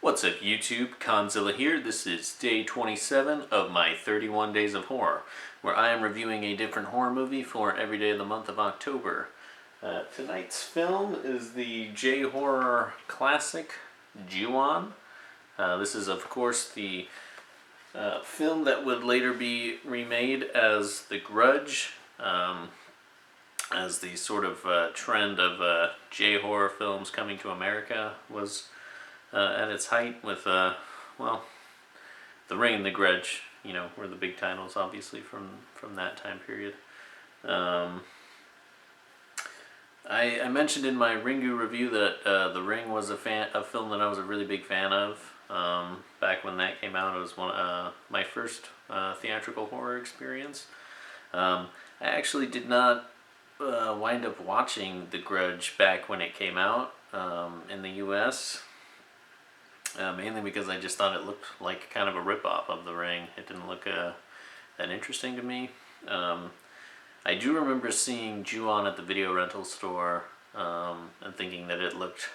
What's up YouTube, Conzilla here. This is day 27 of my 31 Days of Horror, where I am reviewing a different horror movie for every day of the month of October. Tonight's film is the J-horror classic, Ju-on. This is of course the film that would later be remade as The Grudge, as the sort of trend of J-horror films coming to America was at its height with, well, The Ring and The Grudge, were the big titles, obviously, from that time period. I mentioned in my Ringu review that The Ring was a film that I was a really big fan of. Back when that came out, it was my first theatrical horror experience. I actually did not wind up watching The Grudge back when it came out in the U.S., mainly because I just thought it looked like kind of a ripoff of The Ring. It didn't look that interesting to me. I do remember seeing Ju-on at the video rental store and thinking that it looked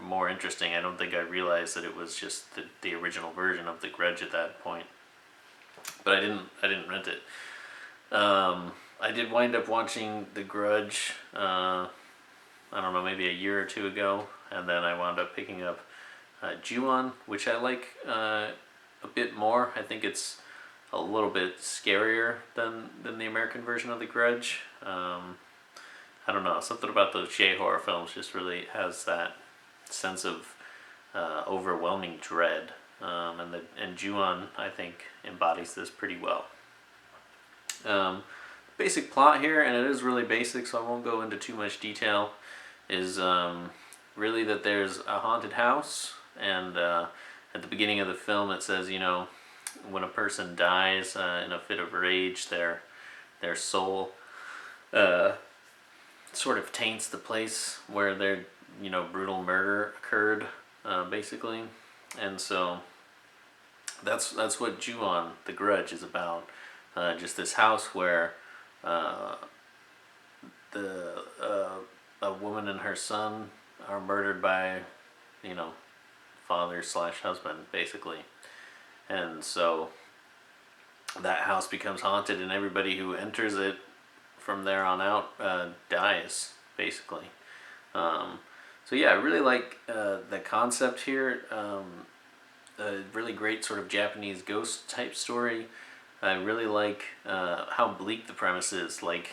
more interesting. I don't think I realized that it was just the original version of The Grudge at that point. But I didn't rent it. I did wind up watching The Grudge, I don't know, maybe a year or two ago, and then I wound up picking up Ju-on, which I like a bit more. I think it's a little bit scarier than the American version of The Grudge. I don't know, something about those J-horror films just really has that sense of overwhelming dread, and Ju-on, I think, embodies this pretty well. Basic plot here, and it is really basic, so I won't go into too much detail, is really that there's a haunted house, and at the beginning of the film it says, when a person dies in a fit of rage, their soul sort of taints the place where their brutal murder occurred, basically. And so that's what Ju-on, The Grudge, is about. Just this house where a woman and her son are murdered by father/husband, basically. And so that house becomes haunted, and everybody who enters it from there on out dies, basically. So yeah, I really like the concept here. A really great sort of Japanese ghost type story. I really like how bleak the premise is. Like,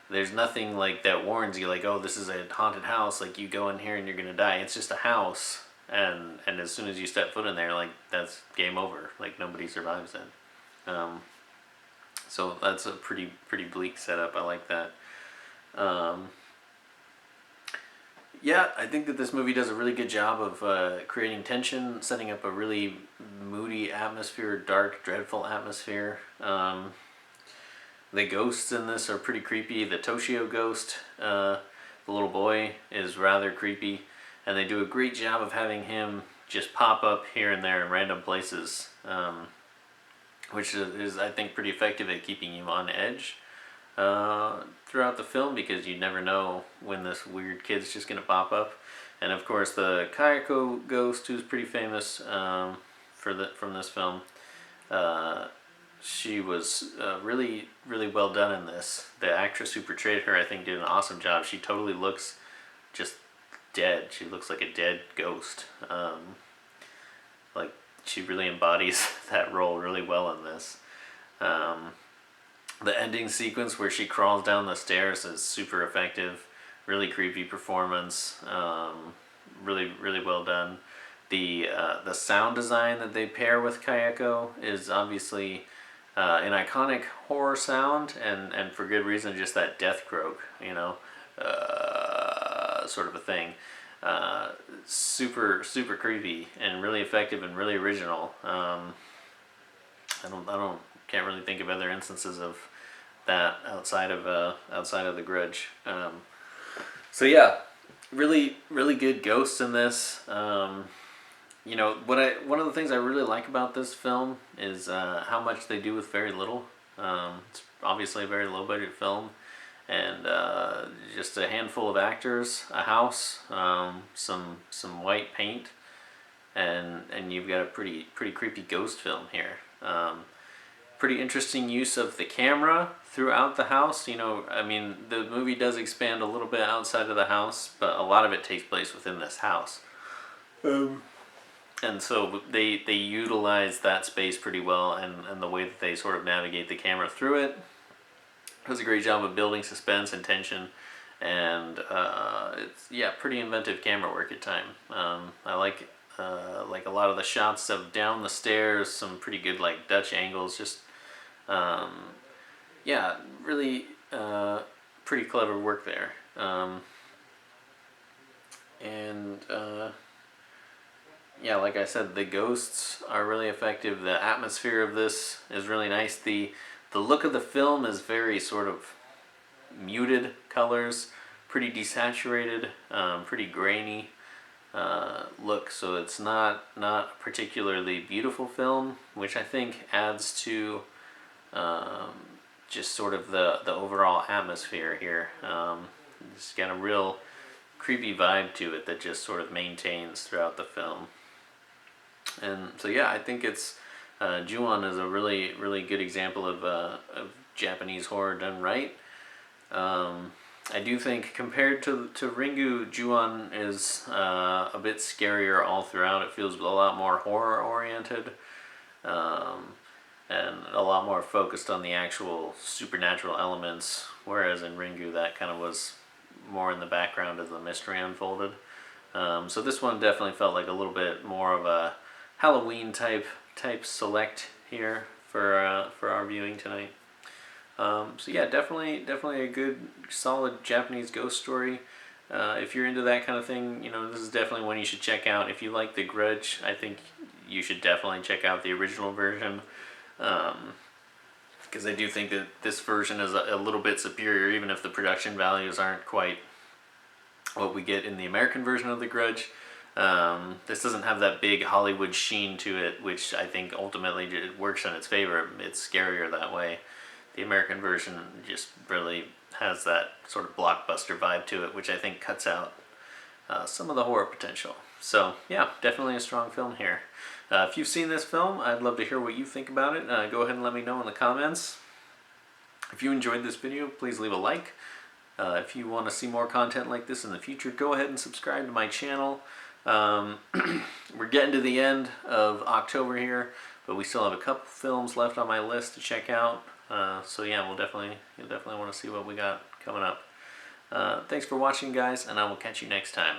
there's nothing like that warns you, like, oh, this is a haunted house, like, you go in here and you're gonna die. It's just a house, and as soon as you step foot in there, like, that's game over. Like, nobody survives it. So that's a pretty bleak setup. I like that. Yeah, I think that this movie does a really good job of creating tension, setting up a really moody atmosphere, dark, dreadful atmosphere. The ghosts in this are pretty creepy. The Toshio ghost, the little boy, is rather creepy, and they do a great job of having him just pop up here and there in random places, which is, I think, pretty effective at keeping you on edge throughout the film, because you never know when this weird kid's just going to pop up. And of course the Kayako ghost, who's pretty famous from this film, she was really well done in this. The actress who portrayed her, I think, did an awesome job. She totally looks just dead. She looks like a dead ghost. Like, she really embodies that role really well in this. The ending sequence where she crawls down the stairs is super effective. Really creepy performance. Really well done. The sound design that they pair with Kayako is obviously an iconic horror sound, and for good reason. Just that death croak, sort of a thing. Super creepy and really effective and really original. Can't really think of other instances of that outside of The Grudge. So yeah, really good ghosts in this. One of the things I really like about this film is how much they do with very little. It's obviously a very low budget film, and just a handful of actors, a house, some white paint, and you've got a pretty creepy ghost film here. Pretty interesting use of the camera throughout the house. You know, I mean, the movie does expand a little bit outside of the house, but a lot of it takes place within this house. And so they utilize that space pretty well, and the way that they sort of navigate the camera through it does a great job of building suspense and tension, and it's, yeah, pretty inventive camera work at time. I like a lot of the shots of down the stairs, some pretty good like Dutch angles, just yeah, really pretty clever work there. And yeah, like I said, the ghosts are really effective. The atmosphere of this is really nice. The look of the film is very sort of muted colors, pretty desaturated, pretty grainy look. So it's not a particularly beautiful film, which I think adds to just sort of the overall atmosphere here. It's got a real creepy vibe to it that just sort of maintains throughout the film. And so yeah, I think it's Ju-on is a really good example of Japanese horror done right. I do think compared to Ringu, Ju-on is a bit scarier all throughout. It feels a lot more horror oriented, and a lot more focused on the actual supernatural elements, whereas in Ringu that kind of was more in the background as the mystery unfolded. So this one definitely felt like a little bit more of a Halloween type select here for our viewing tonight. So yeah, definitely a good solid Japanese ghost story. If you're into that kind of thing, you know, this is definitely one you should check out. If you like The Grudge, I think you should definitely check out the original version, because I do think that this version is a little bit superior, even if the production values aren't quite what we get in the American version of The Grudge. This doesn't have that big Hollywood sheen to it, which I think ultimately works in its favor. It's scarier that way. The American version just really has that sort of blockbuster vibe to it, which I think cuts out some of the horror potential. So yeah, definitely a strong film here. If you've seen this film, I'd love to hear what you think about it. Go ahead and let me know in the comments. If you enjoyed this video, please leave a like. If you want to see more content like this in the future, go ahead and subscribe to my channel. We're getting to the end of October here, but we still have a couple films left on my list to check out. So yeah, you'll definitely want to see what we got coming up. Thanks for watching, guys, and I will catch you next time.